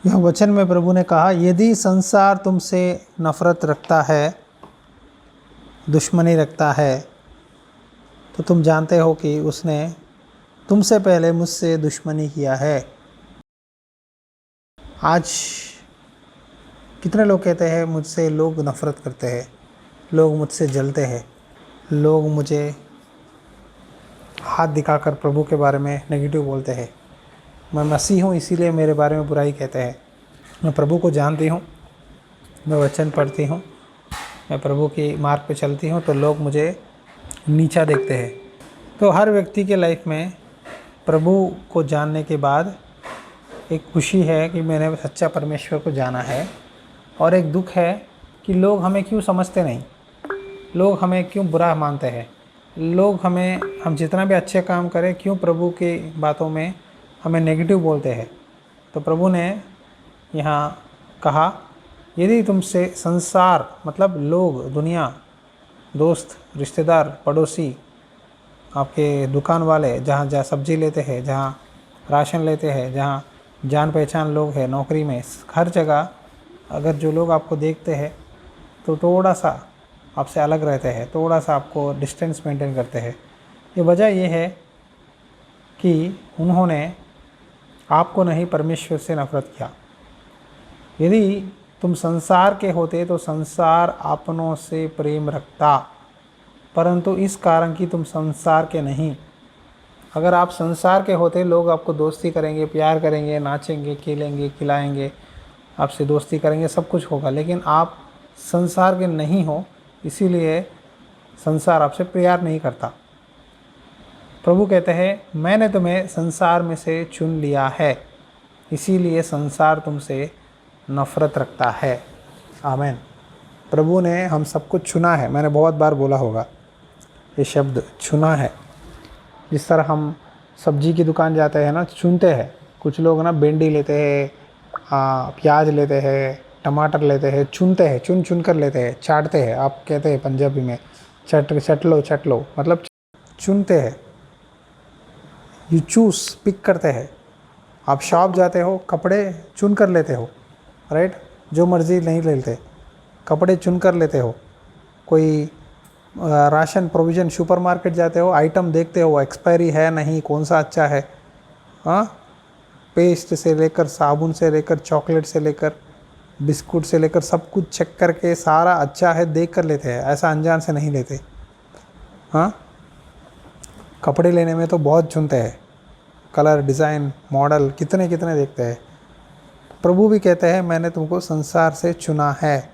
यह वचन में प्रभु ने कहा, यदि संसार तुमसे नफरत रखता है, दुश्मनी रखता है, तो तुम जानते हो कि उसने तुमसे पहले मुझसे दुश्मनी किया है। आज कितने लोग कहते हैं मुझसे लोग नफ़रत करते हैं, लोग मुझसे जलते हैं, लोग मुझे हाथ दिखाकर प्रभु के बारे में नेगेटिव बोलते हैं। मैं मसीह हूँ इसीलिए मेरे बारे में बुराई कहते हैं। मैं प्रभु को जानती हूँ, मैं वचन पढ़ती हूँ, मैं प्रभु की मार्ग पे चलती हूँ, तो लोग मुझे नीचा देखते हैं। तो हर व्यक्ति के लाइफ में प्रभु को जानने के बाद एक खुशी है कि मैंने सच्चा परमेश्वर को जाना है, और एक दुख है कि लोग हमें क्यों समझते नहीं, लोग हमें क्यों बुरा मानते हैं, लोग हम जितना भी अच्छे काम करें क्यों प्रभु की बातों में हमें नेगेटिव बोलते हैं। तो प्रभु ने यहाँ कहा, यदि तुमसे संसार मतलब लोग, दुनिया, दोस्त, रिश्तेदार, पड़ोसी, आपके दुकान वाले, जहाँ जहाँ सब्जी लेते हैं, जहाँ राशन लेते हैं, जहाँ जान पहचान लोग हैं, नौकरी में, हर जगह अगर जो लोग आपको देखते हैं तो थोड़ा सा आपसे अलग रहते हैं, थोड़ा सा आपको डिस्टेंस मेंटेन करते हैं। ये वजह ये है कि उन्होंने आपको नहीं, परमेश्वर से नफरत किया। यदि तुम संसार के होते तो संसार अपनों से प्रेम रखता, परंतु इस कारण कि तुम संसार के नहीं। अगर आप संसार के होते, लोग आपको दोस्ती करेंगे, प्यार करेंगे, नाचेंगे, खेलेंगे, खिलाएंगे, आपसे दोस्ती करेंगे, सब कुछ होगा। लेकिन आप संसार के नहीं हो, इसीलिए संसार आपसे प्यार नहीं करता। प्रभु कहते हैं, मैंने तुम्हें संसार में से चुन लिया है, इसीलिए संसार तुमसे नफरत रखता है। आमीन। प्रभु ने हम सबको चुना है। मैंने बहुत बार बोला होगा ये शब्द, चुना है। जिस तरह हम सब्जी की दुकान जाते हैं ना, चुनते हैं। कुछ लोग ना भिंडी लेते हैं, प्याज लेते हैं, टमाटर लेते हैं, चुनते हैं, चुन चुन कर लेते हैं, चाटते हैं। आप कहते हैं पंजाबी में चट लो, मतलब चुनते हैं। यू चूस, पिक करते हैं। आप शॉप जाते हो, कपड़े चुन कर लेते हो, राइट। जो मर्ज़ी नहीं लेते, कपड़े चुन कर लेते हो। कोई राशन प्रोविज़न सुपरमार्केट जाते हो, आइटम देखते हो, एक्सपायरी है नहीं, कौन सा अच्छा है। हाँ, पेस्ट से लेकर, साबुन से लेकर, चॉकलेट से लेकर, बिस्कुट से लेकर, सब कुछ चेक करके सारा अच्छा है देख कर लेते हैं, ऐसा अनजान से नहीं लेते। हाँ, कपड़े लेने में तो बहुत चुनते हैं, कलर, डिज़ाइन, मॉडल, कितने कितने देखते हैं। प्रभु भी कहते हैं, मैंने तुमको संसार से चुना है,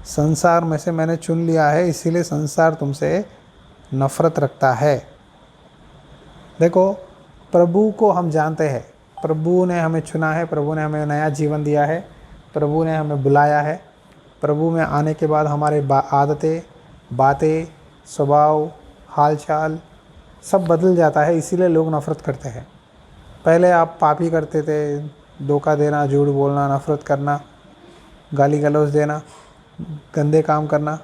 संसार में से मैंने चुन लिया है, इसीलिए संसार तुमसे नफ़रत रखता है। देखो, प्रभु को हम जानते हैं, प्रभु ने हमें चुना है, प्रभु ने हमें नया जीवन दिया है, प्रभु ने हमें बुलाया है। प्रभु में आने के बाद हमारे आदतें, बातें, स्वभाव, हालचाल सब बदल जाता है, इसीलिए लोग नफ़रत करते हैं। पहले आप पापी करते थे, धोखा देना, झूठ बोलना, नफ़रत करना, गाली गलौज देना, गंदे काम करना।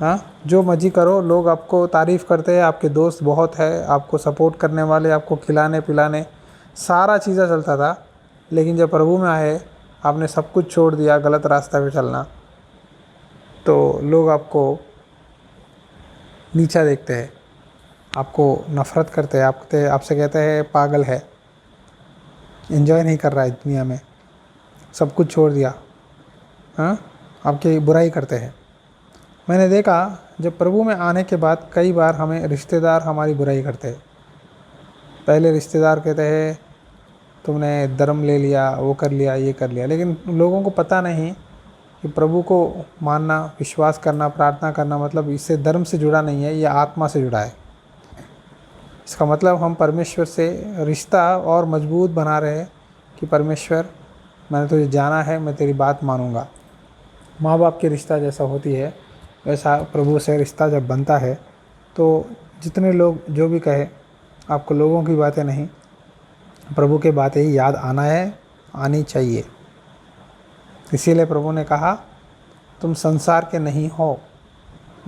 हाँ, जो मर्जी करो, लोग आपको तारीफ़ करते हैं, आपके दोस्त बहुत है, आपको सपोर्ट करने वाले, आपको खिलाने पिलाने, सारा चीज़ें चलता था। लेकिन जब प्रभु में आए, आपने सब कुछ छोड़ दिया, गलत रास्ता पे चलना, तो लोग आपको नीचा देखते हैं, आपको नफ़रत करते हैं, आपसे कहते हैं पागल है, एंजॉय नहीं कर रहा है दुनिया में, सब कुछ छोड़ दिया। हाँ, आपकी बुराई करते हैं। मैंने देखा, जब प्रभु में आने के बाद कई बार हमें रिश्तेदार हमारी बुराई करते हैं। पहले रिश्तेदार कहते हैं तुमने धर्म ले लिया, वो कर लिया, ये कर लिया, लेकिन लोगों को पता नहीं कि प्रभु को मानना, विश्वास करना, प्रार्थना करना मतलब इससे धर्म से जुड़ा नहीं है, ये आत्मा से जुड़ा है। इसका मतलब हम परमेश्वर से रिश्ता और मजबूत बना रहे हैं कि परमेश्वर, मैंने तुझे जाना है, मैं तेरी बात मानूंगा। माँ बाप की रिश्ता जैसा होती है, वैसा प्रभु से रिश्ता जब बनता है, तो जितने लोग जो भी कहे, आपको लोगों की बातें नहीं, प्रभु के बातें ही याद आनी चाहिए। इसीलिए प्रभु ने कहा, तुम संसार के नहीं हो,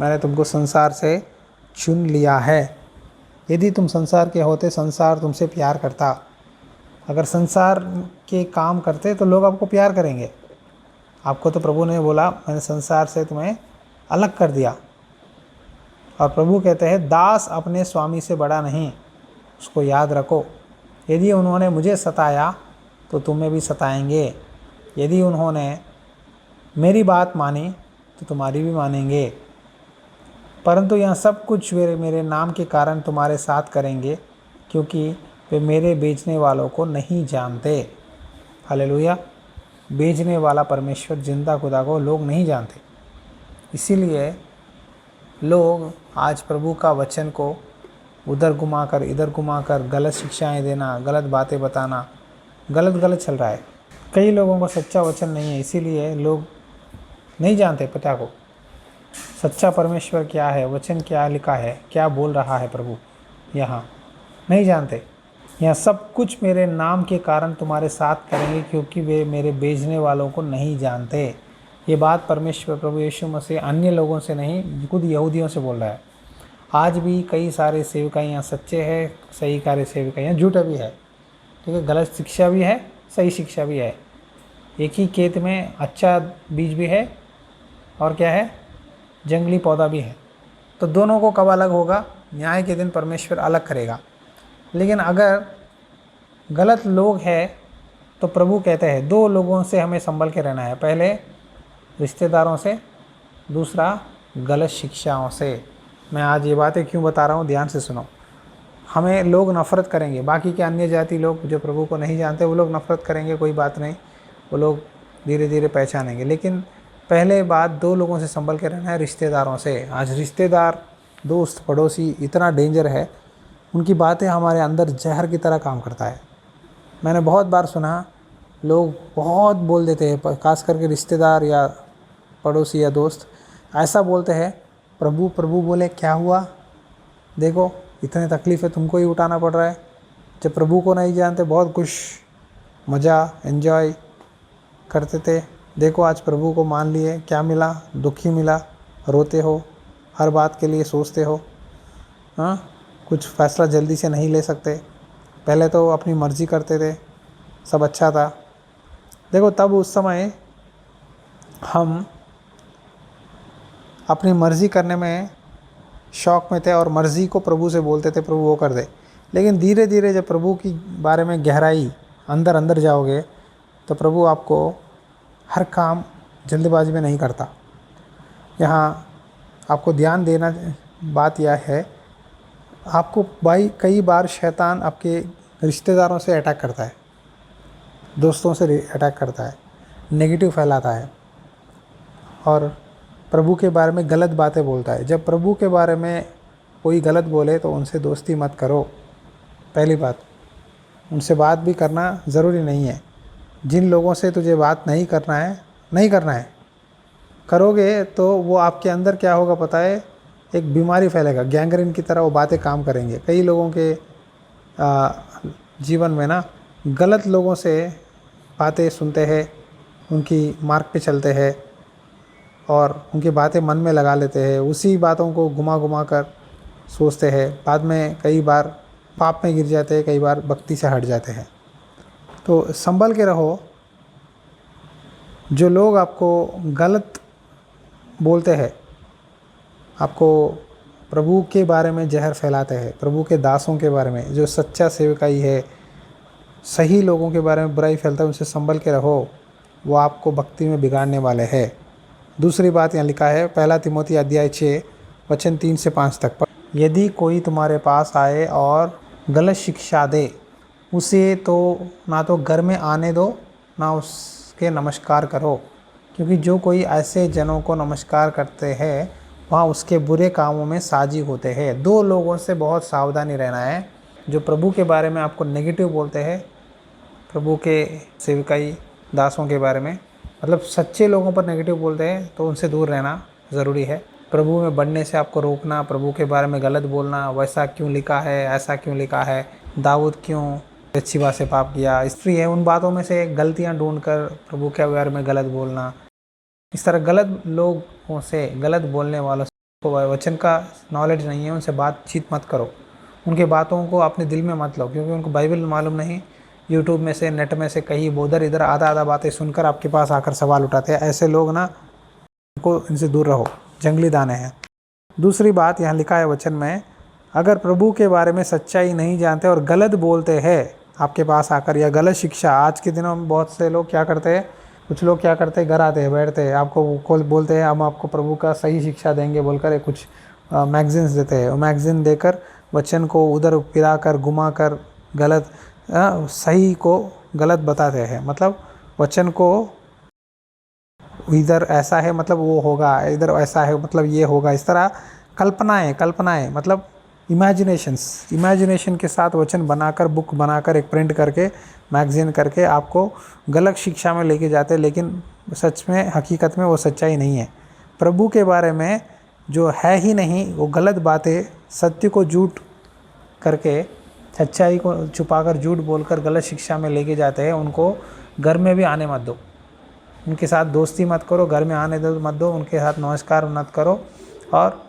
मैंने तुमको संसार से चुन लिया है। यदि तुम संसार के होते, संसार तुमसे प्यार करता, अगर संसार के काम करते तो लोग आपको प्यार करेंगे। आपको तो प्रभु ने बोला मैंने संसार से तुम्हें अलग कर दिया। और प्रभु कहते हैं दास अपने स्वामी से बड़ा नहीं, उसको याद रखो। यदि उन्होंने मुझे सताया तो तुम्हें भी सताएंगे, यदि उन्होंने मेरी बात मानी तो तुम्हारी भी मानेंगे। परंतु यह सब कुछ वे मेरे नाम के कारण तुम्हारे साथ करेंगे, क्योंकि वे मेरे बेचने वालों को नहीं जानते। हालेलुया। बेचने वाला परमेश्वर जिंदा खुदा को लोग नहीं जानते। इसीलिए लोग आज प्रभु का वचन को उधर घुमाकर इधर घुमाकर गलत शिक्षाएं देना, गलत बातें बताना, गलत चल रहा है। कई लोगों को सच्चा वचन नहीं है, इसीलिए लोग नहीं जानते पिता को। सच्चा परमेश्वर क्या है, वचन क्या लिखा है, क्या बोल रहा है प्रभु, यहाँ नहीं जानते। यह सब कुछ मेरे नाम के कारण तुम्हारे साथ करेंगे, क्योंकि वे मेरे बेचने वालों को नहीं जानते। ये बात परमेश्वर प्रभु यीशु मसीह अन्य लोगों से नहीं, खुद यहूदियों से बोल रहा है। आज भी कई सारे सेवकाइयाँ सच्चे हैं, सही कार्य सेवकाइयाँ झूठे भी है। ठीक है, गलत शिक्षा भी है, सही शिक्षा भी है। एक ही खेत में अच्छा बीज भी है और क्या है, जंगली पौधा भी है। तो दोनों को कब अलग होगा? न्याय के दिन परमेश्वर अलग करेगा। लेकिन अगर गलत लोग हैं तो प्रभु कहते हैं दो लोगों से हमें संभल के रहना है। पहले रिश्तेदारों से, दूसरा गलत शिक्षाओं से। मैं आज ये बातें क्यों बता रहा हूँ, ध्यान से सुनो। हमें लोग नफ़रत करेंगे, बाकी के अन्य जाति लोग जो प्रभु को नहीं जानते वो लोग नफ़रत करेंगे, कोई बात नहीं, वो लोग धीरे धीरे पहचानेंगे। लेकिन पहले बात दो लोगों से संभल के रहना है, रिश्तेदारों से। आज रिश्तेदार, दोस्त, पड़ोसी इतना डेंजर है, उनकी बातें हमारे अंदर जहर की तरह काम करता है। मैंने बहुत बार सुना लोग बहुत बोल देते हैं, खास करके रिश्तेदार या पड़ोसी या दोस्त ऐसा बोलते हैं, प्रभु प्रभु बोले क्या हुआ, देखो इतने तकलीफ़ें तुमको ही उठाना पड़ रहा है। जब प्रभु को नहीं जानते बहुत खुश, मज़ा, एंजॉय करते थे, देखो आज प्रभु को मान लिए, क्या मिला, दुखी मिला, रोते हो, हर बात के लिए सोचते हो। हाँ, कुछ फैसला जल्दी से नहीं ले सकते। पहले तो अपनी मर्ज़ी करते थे, सब अच्छा था। देखो तब उस समय हम अपनी मर्ज़ी करने में शौक़ में थे और मर्ज़ी को प्रभु से बोलते थे प्रभु वो कर दे। लेकिन धीरे धीरे जब प्रभु की बारे में गहराई अंदर जाओगे तो प्रभु आपको हर काम जल्दबाजी में नहीं करता। यहाँ आपको ध्यान देना बात यह है, आपको भाई कई बार शैतान आपके रिश्तेदारों से अटैक करता है, दोस्तों से अटैक करता है, नेगेटिव फैलाता है और प्रभु के बारे में गलत बातें बोलता है। जब प्रभु के बारे में कोई गलत बोले तो उनसे दोस्ती मत करो। पहली बात, उनसे बात भी करना ज़रूरी नहीं है। जिन लोगों से तुझे बात नहीं करना है, करोगे तो वो आपके अंदर क्या होगा पता है, एक बीमारी फैलेगा, गैंग्रीन की तरह वो बातें काम करेंगे। कई लोगों के जीवन में ना गलत लोगों से बातें सुनते हैं, उनकी मार्ग पे चलते हैं और उनकी बातें मन में लगा लेते हैं, उसी बातों को घुमा कर सोचते हैं। बाद में कई बार पाप में गिर जाते हैं, कई बार भक्ति से हट जाते हैं। तो संभल के रहो। जो लोग आपको गलत बोलते हैं, आपको प्रभु के बारे में जहर फैलाते हैं, प्रभु के दासों के बारे में, जो सच्चा सेवकाई है, सही लोगों के बारे में बुराई फैलता है, उनसे संभल के रहो। वो आपको भक्ति में बिगाड़ने वाले हैं। दूसरी बात यहाँ लिखा है, पहला तिमोथी अध्याय 6 वचन 3 से 5 तक। यदि कोई तुम्हारे पास आए और गलत शिक्षा दे, उसे तो ना तो घर में आने दो, ना उसके नमस्कार करो, क्योंकि जो कोई ऐसे जनों को नमस्कार करते हैं वहाँ उसके बुरे कामों में साझी होते हैं। दो लोगों से बहुत सावधानी रहना है, जो प्रभु के बारे में आपको नेगेटिव बोलते हैं, प्रभु के सेवकाई दासों के बारे में, मतलब सच्चे लोगों पर नेगेटिव बोलते हैं, तो उनसे दूर रहना ज़रूरी है। प्रभु में बढ़ने से आपको रोकना, प्रभु के बारे में गलत बोलना, वैसा क्यों लिखा है, ऐसा क्यों लिखा है, दाऊद क्यों बत्शेबा से पाप किया, स्त्री है, उन बातों में से गलतियां ढूंढकर प्रभु के बारे में गलत बोलना। इस तरह गलत लोगों से, गलत बोलने वालों को वचन का नॉलेज नहीं है, उनसे बातचीत मत करो, उनके बातों को अपने दिल में मत लो, क्योंकि उनको बाइबल मालूम नहीं, यूट्यूब में से, नेट में से कहीं उधर इधर आधा आधा बातें सुनकर आपके पास आकर सवाल उठाते हैं। ऐसे लोग ना, को इनसे दूर रहो, जंगली दाने हैं। दूसरी बात यहाँ लिखा है वचन में, अगर प्रभु के बारे में सच्चाई नहीं जानते और गलत बोलते हैं आपके पास आकर, या गलत शिक्षा, आज के दिनों में बहुत से लोग क्या करते हैं, कुछ लोग क्या करते हैं, घर आते हैं, बैठते हैं, आपको बोलते हैं हम आपको प्रभु का सही शिक्षा देंगे बोलकर कुछ मैगजीन्स देते हैं। मैगजीन देकर वचन को उधर फिरा कर घुमा कर गलत सही को गलत बताते हैं। मतलब वचन को इधर ऐसा है मतलब वो होगा, इधर ऐसा है मतलब ये होगा, इस तरह कल्पनाएं मतलब इमेजिनेशन के साथ वचन बनाकर, बुक बनाकर, एक प्रिंट करके, मैगजीन करके आपको गलत शिक्षा में लेके जाते हैं। लेकिन सच में, हकीकत में वो सच्चाई नहीं है। प्रभु के बारे में जो है ही नहीं, वो गलत बातें, सत्य को झूठ करके, सच्चाई को छुपाकर, झूठ बोलकर गलत शिक्षा में लेके जाते हैं। उनको घर में भी आने मत दो, उनके साथ दोस्ती मत करो, घर में आने मत दो, उनके साथ नमस्कार मत करो। और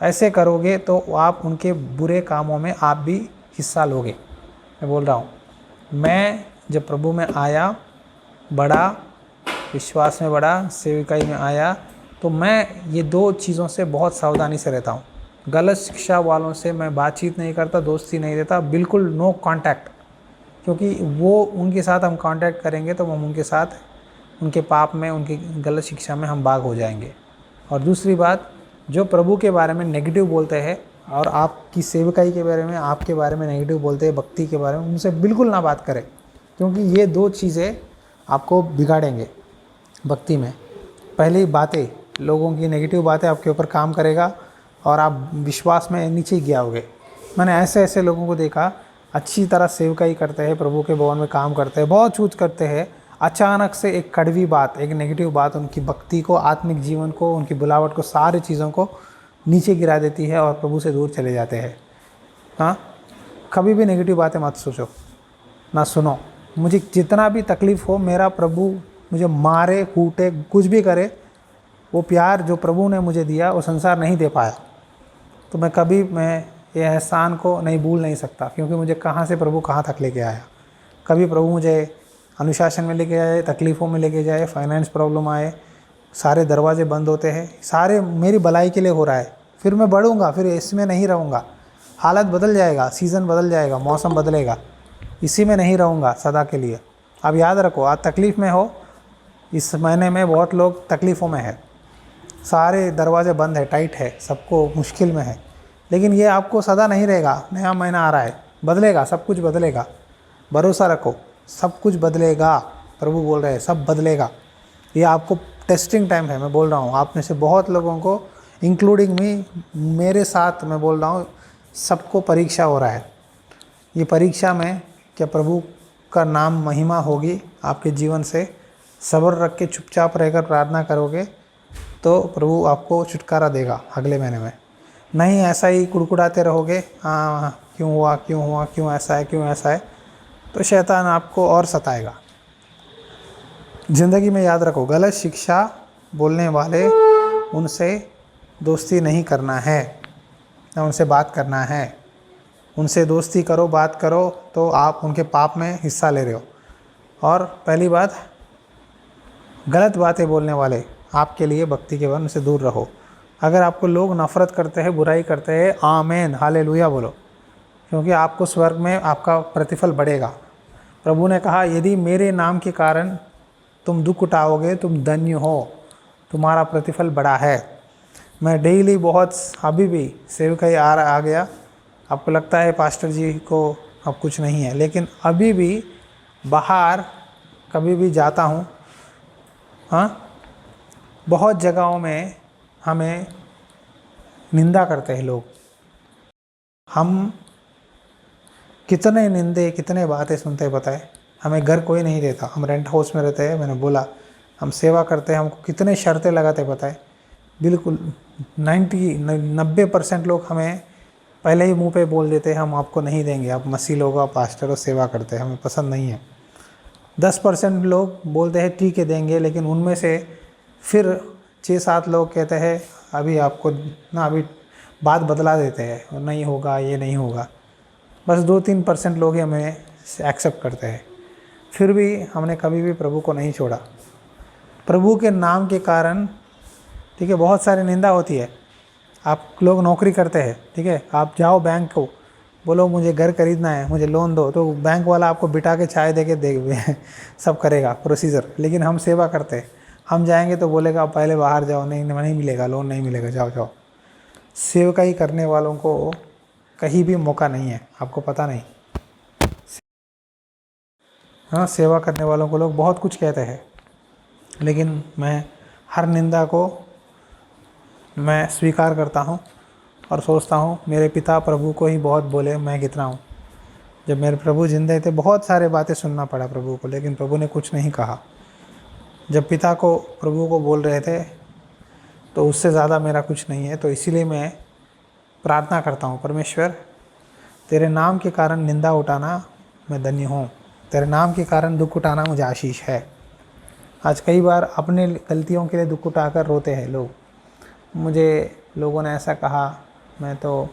ऐसे करोगे तो आप उनके बुरे कामों में आप भी हिस्सा लोगे। मैं बोल रहा हूँ, मैं जब प्रभु में आया, बड़ा विश्वास में, बड़ा सेविकाई में आया, तो मैं ये दो चीज़ों से बहुत सावधानी से रहता हूँ। गलत शिक्षा वालों से मैं बातचीत नहीं करता, दोस्ती नहीं देता, बिल्कुल नो कांटेक्ट। क्योंकि वो उनके साथ हम कांटेक्ट करेंगे तो हम उनके साथ, उनके पाप में, उनकी गलत शिक्षा में हम बाग हो जाएंगे। और दूसरी बात, जो प्रभु के बारे में नेगेटिव बोलते हैं और आपकी सेवकाई के बारे में, आपके बारे में नेगेटिव बोलते हैं, भक्ति के बारे में, उनसे बिल्कुल ना बात करें। क्योंकि ये दो चीज़ें आपको बिगाड़ेंगे भक्ति में। पहली बातें, लोगों की नेगेटिव बातें आपके ऊपर काम करेगा और आप विश्वास में नीचे गिराओगे। मैंने ऐसे ऐसे लोगों को देखा, अच्छी तरह सेवकाई करते हैं, प्रभु के भवन में काम करते हैं, बहुत कुछ करते हैं, अचानक से एक कड़वी बात, एक नेगेटिव बात उनकी भक्ति को, आत्मिक जीवन को, उनकी बुलावट को, सारी चीज़ों को नीचे गिरा देती है और प्रभु से दूर चले जाते हैं। हाँ, कभी भी नेगेटिव बातें मत सोचो, ना सुनो। मुझे जितना भी तकलीफ़ हो, मेरा प्रभु मुझे मारे, कूटे, कुछ भी करे, वो प्यार जो प्रभु ने मुझे दिया वो संसार नहीं दे पाया। तो मैं ये एहसान को नहीं भूल नहीं सकता। क्योंकि मुझे कहाँ से प्रभु कहाँ तक लेके आया। कभी प्रभु मुझे अनुशासन में लेके जाए, तकलीफ़ों में लेके जाए, फाइनेंस प्रॉब्लम आए, सारे दरवाजे बंद होते हैं, सारे मेरी भलाई के लिए हो रहा है। फिर मैं बढ़ूँगा, फिर इसमें नहीं रहूँगा, हालत बदल जाएगा, सीज़न बदल जाएगा, मौसम बदलेगा, इसी में नहीं रहूँगा सदा के लिए। अब याद रखो, आज तकलीफ़ में हो, इस महीने में बहुत लोग तकलीफ़ों में है, सारे दरवाजे बंद है, टाइट है, सबको मुश्किल में है। लेकिन ये आपको सदा नहीं रहेगा। नया महीना आ रहा है, बदलेगा, सब कुछ बदलेगा, भरोसा रखो, सब कुछ बदलेगा। प्रभु बोल रहे हैं सब बदलेगा। ये आपको टेस्टिंग टाइम है। मैं बोल रहा हूँ, आप में से बहुत लोगों को, इंक्लूडिंग मी, मेरे साथ मैं बोल रहा हूँ, सबको परीक्षा हो रहा है। ये परीक्षा में क्या प्रभु का नाम महिमा होगी आपके जीवन से, सब्र रख के चुपचाप रहकर प्रार्थना करोगे तो प्रभु आपको छुटकारा देगा अगले महीने में। नहीं ऐसा ही कुड़कुड़ाते रहोगे, हाँ क्यों हुआ, क्यों ऐसा है, तो शैतान आपको और सताएगा। ज़िंदगी में याद रखो, गलत शिक्षा बोलने वाले, उनसे दोस्ती नहीं करना है, ना उनसे बात करना है। उनसे दोस्ती करो, बात करो तो आप उनके पाप में हिस्सा ले रहे हो। और पहली बात, गलत बातें बोलने वाले आपके लिए भक्ति के वन से दूर रहो। अगर आपको लोग नफ़रत करते हैं, बुराई करते हैं, आमीन, हालेलुया बोलो, क्योंकि आपको स्वर्ग में आपका प्रतिफल बढ़ेगा। प्रभु ने कहा, यदि मेरे नाम के कारण तुम दुख उठाओगे, तुम धन्य हो, तुम्हारा प्रतिफल बड़ा है। मैं डेली बहुत, अभी भी सेवकाई आ गया, आपको लगता है पास्टर जी को अब कुछ नहीं है, लेकिन अभी भी बाहर कभी भी जाता हूँ, हाँ, बहुत जगहों में हमें निंदा करते हैं लोग। हम कितने निंदे, कितने बातें सुनते हैं पता है। हमें घर कोई नहीं देता, हम रेंट हाउस में रहते हैं, मैंने बोला, हम सेवा करते हैं, हमको कितने शर्तें लगाते पता है। बिल्कुल 90% लोग हमें पहले ही मुंह पे बोल देते हैं, हम आपको नहीं देंगे, आप मसीह लोग, आप पास्टर हो, सेवा करते हैं, हमें पसंद नहीं है। 10% लोग बोलते हैं ठीक है देंगे, लेकिन उनमें से फिर 6-7 लोग कहते हैं अभी आपको ना, अभी बात बदला देते हैं, नहीं होगा, ये नहीं होगा। बस 2-3% लोग ही हमें एक्सेप्ट करते हैं। फिर भी हमने कभी भी प्रभु को नहीं छोड़ा। प्रभु के नाम के कारण, ठीक है, बहुत सारी निंदा होती है। आप लोग नौकरी करते हैं, ठीक है, आप जाओ बैंक को, बोलो मुझे घर खरीदना है, मुझे लोन दो, तो बैंक वाला आपको बिठा के चाय दे के दे सब करेगा प्रोसीजर। लेकिन हम सेवा करते हैं, हम जाएंगे तो बोलेगा आप पहले बाहर जाओ, नहीं मिलेगा, लोन नहीं मिलेगा, जाओ जाओ। सेवकाई करने वालों को कहीं भी मौका नहीं है, आपको पता नहीं। हाँ, सेवा करने वालों को लोग बहुत कुछ कहते हैं, लेकिन मैं हर निंदा को मैं स्वीकार करता हूँ और सोचता हूँ मेरे पिता प्रभु को ही बहुत बोले मैं कितना हूँ। जब मेरे प्रभु जिंदे थे बहुत सारे बातें सुनना पड़ा प्रभु को, लेकिन प्रभु ने कुछ नहीं कहा। जब पिता को प्रभु को बोल रहे थे तो उससे ज़्यादा मेरा कुछ नहीं है। तो इसीलिए मैं प्रार्थना करता हूँ, परमेश्वर तेरे नाम के कारण निंदा उठाना मैं धन्य हूँ, तेरे नाम के कारण दुख उठाना मुझे आशीष है। आज कई बार अपने गलतियों के लिए दुख उठाकर रोते हैं लोग। मुझे लोगों ने ऐसा कहा, मैं तो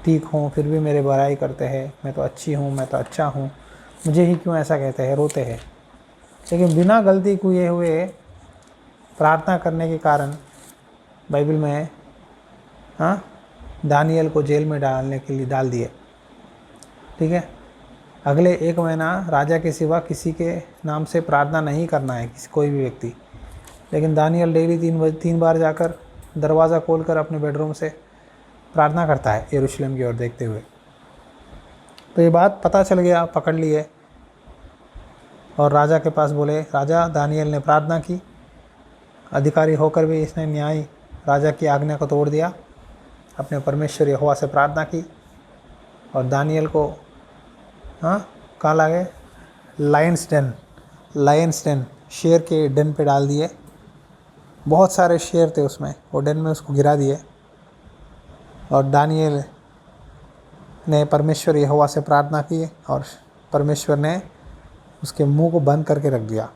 ठीक हूँ फिर भी मेरे बुराई करते हैं, मैं तो अच्छी हूँ, मैं तो अच्छा हूँ, मुझे ही क्यों ऐसा कहते हैं, रोते हैं। लेकिन बिना गलती किए हुए प्रार्थना करने के कारण बाइबल में दानियल को जेल में डालने के लिए डाल दिए, ठीक है। अगले 1 महीना राजा के सिवा किसी के नाम से प्रार्थना नहीं करना है, कोई भी व्यक्ति। लेकिन दानियल डेली 3 बार जाकर दरवाज़ा खोलकर अपने बेडरूम से प्रार्थना करता है यरूशलेम की ओर देखते हुए। तो ये बात पता चल गया, पकड़ लिए और राजा के पास बोले, राजा दानियल ने प्रार्थना की, अधिकारी होकर भी इसने न्याय राजा की आज्ञा को तोड़ दिया, अपने परमेश्वर यहोवा से प्रार्थना की और दानियल को कहाँ लागे, लायंस डेन, शेर के डेन पे डाल दिए। बहुत सारे शेर थे उसमें, वो डेन में उसको गिरा दिए। और दानियल ने परमेश्वर यहोवा से प्रार्थना की और परमेश्वर ने उसके मुंह को बंद करके रख दिया।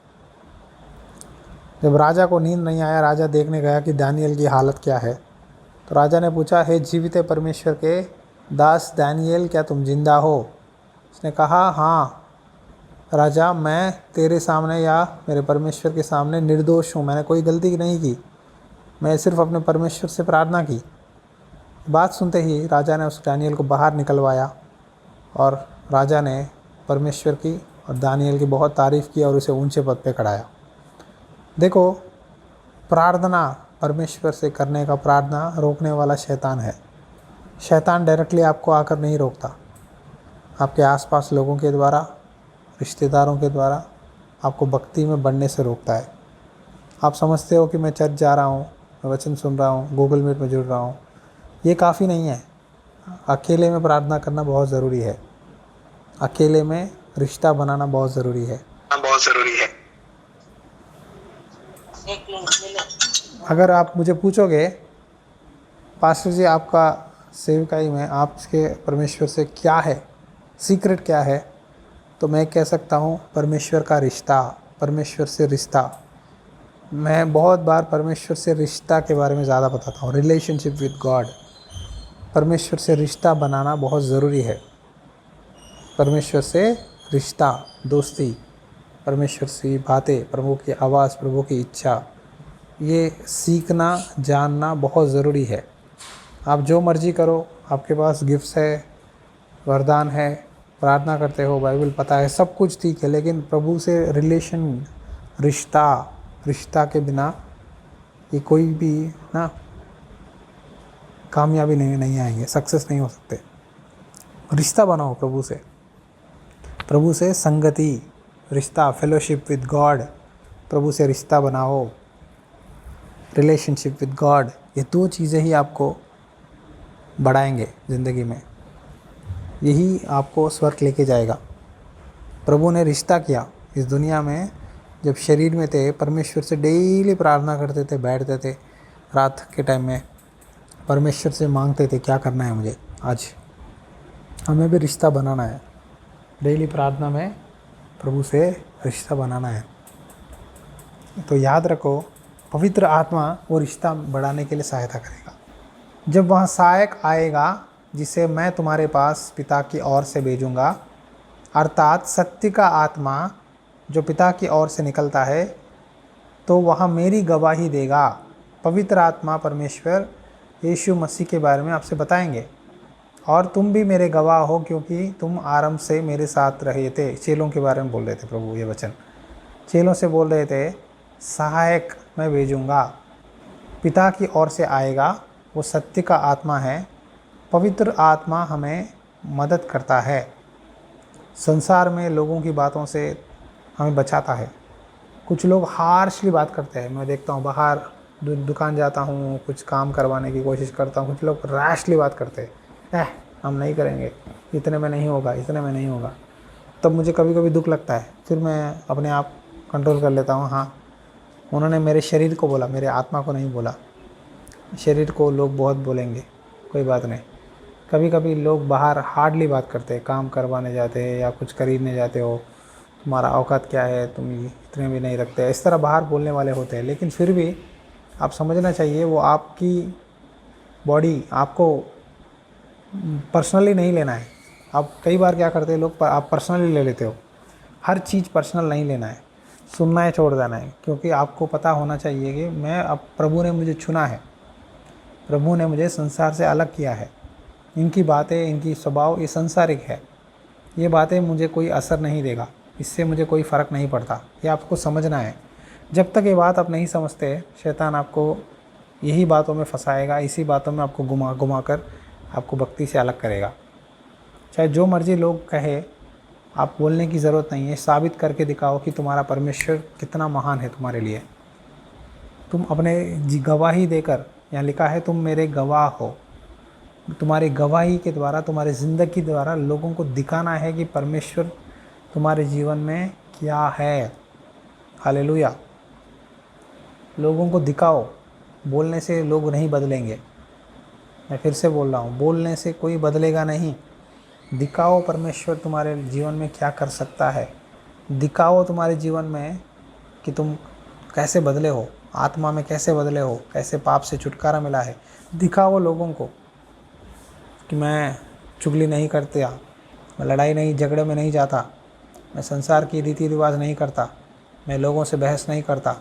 जब राजा को नींद नहीं आया, राजा देखने गया कि दानियल की हालत क्या है, तो राजा ने पूछा, हे जीवित परमेश्वर के दास दानियल, क्या तुम जिंदा हो? उसने कहा, हाँ राजा, मैं तेरे सामने या मेरे परमेश्वर के सामने निर्दोष हूँ, मैंने कोई गलती नहीं की, मैं सिर्फ अपने परमेश्वर से प्रार्थना की। बात सुनते ही राजा ने उस दानियल को बाहर निकलवाया और राजा ने परमेश्वर की और दानियल की बहुत तारीफ़ की और उसे ऊंचे पद पे खड़ाया। देखो, प्रार्थना परमेश्वर से करने का प्रार्थना रोकने वाला शैतान है। शैतान डायरेक्टली आपको आकर नहीं रोकता, आपके आसपास लोगों के द्वारा, रिश्तेदारों के द्वारा आपको भक्ति में बढ़ने से रोकता है। आप समझते हो कि मैं चर्च जा रहा हूँ, मैं वचन सुन रहा हूँ, गूगल मीट में जुड़ रहा हूँ, ये काफ़ी नहीं है। अकेले में प्रार्थना करना बहुत ज़रूरी है, अकेले में रिश्ता बनाना बहुत ज़रूरी है। अगर आप मुझे पूछोगे, पास्टर जी आपका सेवकाई में आपके परमेश्वर से क्या है, सीक्रेट क्या है, तो मैं कह सकता हूँ परमेश्वर का रिश्ता, परमेश्वर से रिश्ता। मैं बहुत बार परमेश्वर से रिश्ता के बारे में ज़्यादा बताता हूँ, रिलेशनशिप विद गॉड। परमेश्वर से रिश्ता बनाना बहुत ज़रूरी है। परमेश्वर से रिश्ता, दोस्ती, परमेश्वर से बातें, प्रभु की आवाज़, प्रभु की इच्छा, ये सीखना जानना बहुत ज़रूरी है। आप जो मर्ज़ी करो, आपके पास गिफ्ट्स है, वरदान है, प्रार्थना करते हो, बाइबल पता है, सब कुछ ठीक है, लेकिन प्रभु से रिश्ता के बिना ये कोई भी कामयाबी नहीं आएंगे, सक्सेस नहीं हो सकते। रिश्ता बनाओ प्रभु से संगति, रिश्ता, फेलोशिप विद गॉड, प्रभु से रिश्ता बनाओ, रिलेशनशिप विद गॉड। ये 2 चीज़ें ही आपको बढ़ाएंगे ज़िंदगी में, यही आपको स्वर्ग लेके जाएगा। प्रभु ने रिश्ता किया इस दुनिया में, जब शरीर में थे परमेश्वर से डेली प्रार्थना करते थे, बैठते थे रात के टाइम में, परमेश्वर से मांगते थे क्या करना है मुझे आज। हमें भी रिश्ता बनाना है, डेली प्रार्थना में प्रभु से रिश्ता बनाना है। तो याद रखो, पवित्र आत्मा वो रिश्ता बढ़ाने के लिए सहायता करेगा। जब वहाँ सहायक आएगा जिसे मैं तुम्हारे पास पिता की ओर से भेजूँगा, अर्थात सत्य का आत्मा जो पिता की ओर से निकलता है, तो वह मेरी गवाही देगा। पवित्र आत्मा परमेश्वर यीशु मसीह के बारे में आपसे बताएंगे। और तुम भी मेरे गवाह हो, क्योंकि तुम आरंभ से मेरे साथ रहे थे। चेलों के बारे में बोल रहे थे प्रभु ये वचन। चेलों से बोल रहे थे, सहायक मैं भेजूँगा, पिता की ओर से आएगा, वो सत्य का आत्मा है। पवित्र आत्मा हमें मदद करता है, संसार में लोगों की बातों से हमें बचाता है। कुछ लोग हार्शली बात करते हैं, मैं देखता हूँ बाहर दुकान जाता हूँ, कुछ काम करवाने की कोशिश करता हूँ, कुछ लोग रैशली बात करते हैं, हम नहीं करेंगे, इतने में नहीं होगा, इतने में नहीं होगा। तब मुझे कभी कभी दुख लगता है, फिर मैं अपने आप कंट्रोल कर लेता हूँ। हाँ, उन्होंने मेरे शरीर को बोला, मेरे आत्मा को नहीं बोला। शरीर को लोग बहुत बोलेंगे, कोई बात नहीं। कभी कभी लोग बाहर हार्डली बात करते हैं, काम करवाने जाते हैं या कुछ खरीदने जाते हो, तुम्हारा औकात क्या है, तुम इतने भी नहीं रखते, इस तरह बाहर बोलने वाले होते हैं। लेकिन फिर भी आप समझना चाहिए, वो आपकी बॉडी, आपको पर्सनली नहीं लेना है। आप कई बार क्या करते हैं लोग, आप पर्सनली ले लेते हो। हर चीज़ पर्सनल नहीं लेना है, सुनना है, छोड़ देना है। क्योंकि आपको पता होना चाहिए कि मैं, अब प्रभु ने मुझे चुना है, प्रभु ने मुझे संसार से अलग किया है। इनकी बातें, इनकी स्वभाव ये संसारिक है, ये बातें मुझे कोई असर नहीं देगा, इससे मुझे कोई फ़र्क नहीं पड़ता। ये आपको समझना है। जब तक ये बात आप नहीं समझते, शैतान आपको यही बातों में फंसाएगा, इसी बातों में आपको घुमा घुमा कर आपको भक्ति से अलग करेगा। चाहे जो मर्जी लोग कहे, आप बोलने की ज़रूरत नहीं है। साबित करके दिखाओ कि तुम्हारा परमेश्वर कितना महान है तुम्हारे लिए। तुम अपने गवाही देकर, यहाँ लिखा है तुम मेरे गवाह हो, तुम्हारी गवाही के द्वारा, तुम्हारी ज़िंदगी द्वारा लोगों को दिखाना है कि परमेश्वर तुम्हारे जीवन में क्या है। हालेलुया। लोगों को दिखाओ। बोलने से लोग नहीं बदलेंगे, मैं फिर से बोल रहा हूँ, बोलने से कोई बदलेगा नहीं। दिखाओ परमेश्वर तुम्हारे जीवन में क्या कर सकता है। दिखाओ तुम्हारे जीवन में कि तुम कैसे बदले हो, आत्मा में कैसे बदले हो, कैसे पाप से छुटकारा मिला है। दिखाओ लोगों को कि मैं चुगली नहीं करता, मैं लड़ाई नहीं झगड़े में नहीं जाता, मैं संसार की रीति रिवाज नहीं करता, मैं लोगों से बहस नहीं करता,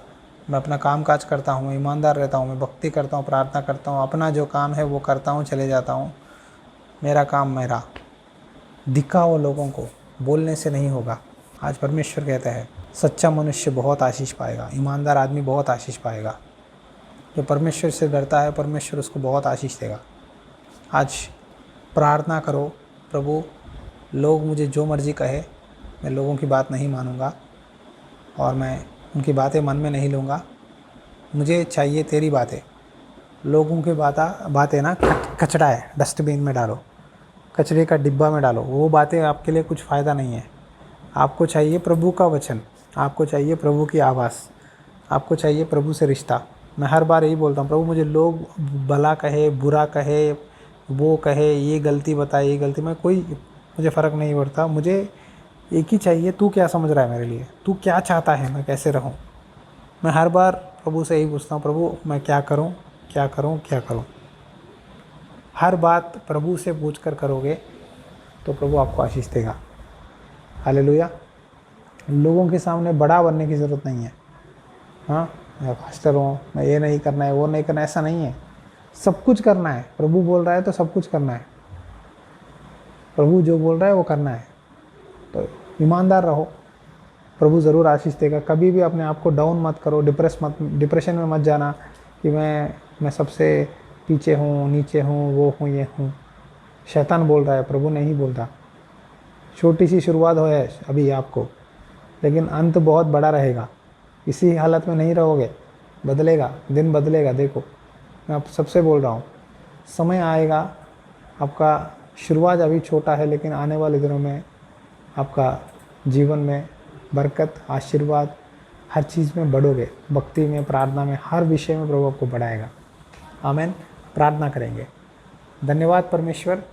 मैं अपना काम काज करता हूँ, मैं ईमानदार रहता हूँ, मैं भक्ति करता हूँ, प्रार्थना करता हूँ, अपना जो काम है वो करता हूँ, चले जाता हूँ, मेरा काम मेरा। दिखाओ लोगों को, बोलने से नहीं होगा। आज परमेश्वर कहता है सच्चा मनुष्य बहुत आशीष पाएगा, ईमानदार आदमी बहुत आशीष पाएगा। जो परमेश्वर से डरता है, परमेश्वर उसको बहुत आशीष देगा। आज प्रार्थना करो, प्रभु लोग मुझे जो मर्ज़ी कहे, मैं लोगों की बात नहीं मानूंगा और मैं उनकी बातें मन में नहीं लूँगा। मुझे चाहिए तेरी बातें। लोगों की बातें ना कचरा है, डस्टबिन में डालो, कचरे का डिब्बा में डालो। वो बातें आपके लिए कुछ फ़ायदा नहीं है। आपको चाहिए प्रभु का वचन, आपको चाहिए प्रभु की आवाज़, आपको चाहिए प्रभु से रिश्ता। मैं हर बार यही बोलता हूँ, प्रभु मुझे लोग भला कहे, बुरा कहे, वो कहे, ये गलती बताए, ये गलती, मैं कोई, मुझे फ़र्क नहीं पड़ता। मुझे एक ही चाहिए, तू क्या समझ रहा है मेरे लिए, तू क्या चाहता है मैं कैसे रहूं। मैं हर बार प्रभु से यही पूछता हूँ, प्रभु मैं क्या करूं, क्या करूं, क्या करूं। हर बात प्रभु से पूछ कर करोगे तो प्रभु आपको आशीष देगा। हालेलुया। लोगों के सामने बड़ा बनने की ज़रूरत नहीं है। हाँ, मैं पास्टर हूँ, मैं ये नहीं करना है, वो नहीं करना है, ऐसा नहीं है। सब कुछ करना है। प्रभु बोल रहा है तो सब कुछ करना है। प्रभु जो बोल रहा है वो करना है। तो ईमानदार रहो, प्रभु ज़रूर आशीष देगा। कभी भी अपने आप को डाउन मत करो, डिप्रेशन में मत जाना कि मैं सबसे पीछे हूँ, नीचे हूँ, वो हूँ, ये हूँ। शैतान बोल रहा है, प्रभु नहीं बोल रहा। छोटी सी शुरुआत हो है अभी आपको, लेकिन अंत बहुत बड़ा रहेगा। इसी हालत में नहीं रहोगे, बदलेगा, दिन बदलेगा। देखो मैं आप सबसे बोल रहा हूँ, समय आएगा आपका, शुरुआत अभी छोटा है लेकिन आने वाले दिनों में आपका जीवन में बरकत, आशीर्वाद, हर चीज़ में बढ़ोगे। भक्ति में, प्रार्थना में, हर विषय में प्रभु आपको बढ़ाएगा। आमीन। प्रार्थना करेंगे। धन्यवाद परमेश्वर,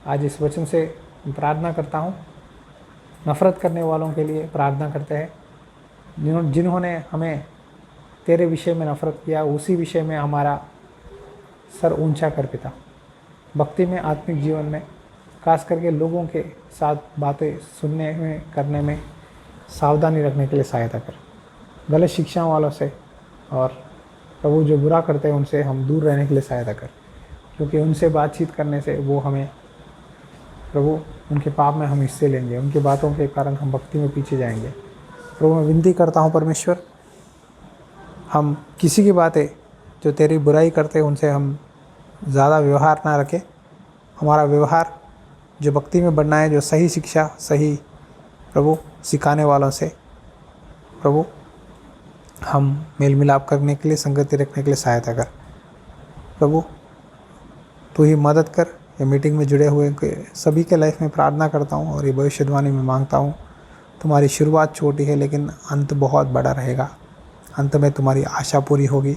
आज इस वचन से प्रार्थना करता हूँ। नफ़रत करने वालों के लिए प्रार्थना करते हैं, जिन्होंने हमें तेरे विषय में नफ़रत किया, उसी विषय में हमारा सर ऊंचा कर पिता। भक्ति में, आत्मिक जीवन में खास करके लोगों के साथ बातें सुनने में, करने में सावधानी रखने के लिए सहायता कर। गलत शिक्षाओं वालों से और प्रभु जो बुरा करते हैं उनसे हम दूर रहने के लिए सहायता कर, क्योंकि उनसे बातचीत करने से वो हमें प्रभु उनके पाप में हम हिस्से लेंगे, उनकी बातों के कारण हम भक्ति में पीछे जाएंगे। प्रभु मैं विनती करता हूँ परमेश्वर, हम किसी की बातें जो तेरी बुराई करते हैं उनसे हम ज़्यादा व्यवहार ना रखें। हमारा व्यवहार जो भक्ति में बढ़ना है, जो सही शिक्षा, सही प्रभु सिखाने वालों से प्रभु हम मेल मिलाप करने के लिए, संगति रखने के लिए सहायता कर। प्रभु तू ही मदद कर। ये मीटिंग में जुड़े हुए सभी के लाइफ में प्रार्थना करता हूँ और ये भविष्यवाणी में मांगता हूँ। तुम्हारी शुरुआत छोटी है लेकिन अंत बहुत बड़ा रहेगा। अंत में तुम्हारी आशा पूरी होगी।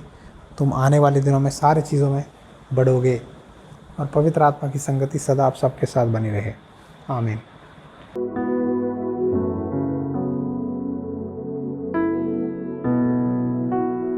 तुम आने वाले दिनों में सारी चीज़ों में बढ़ोगे और पवित्र आत्मा की संगति सदा आप सबके साथ बनी रहे। आमीन।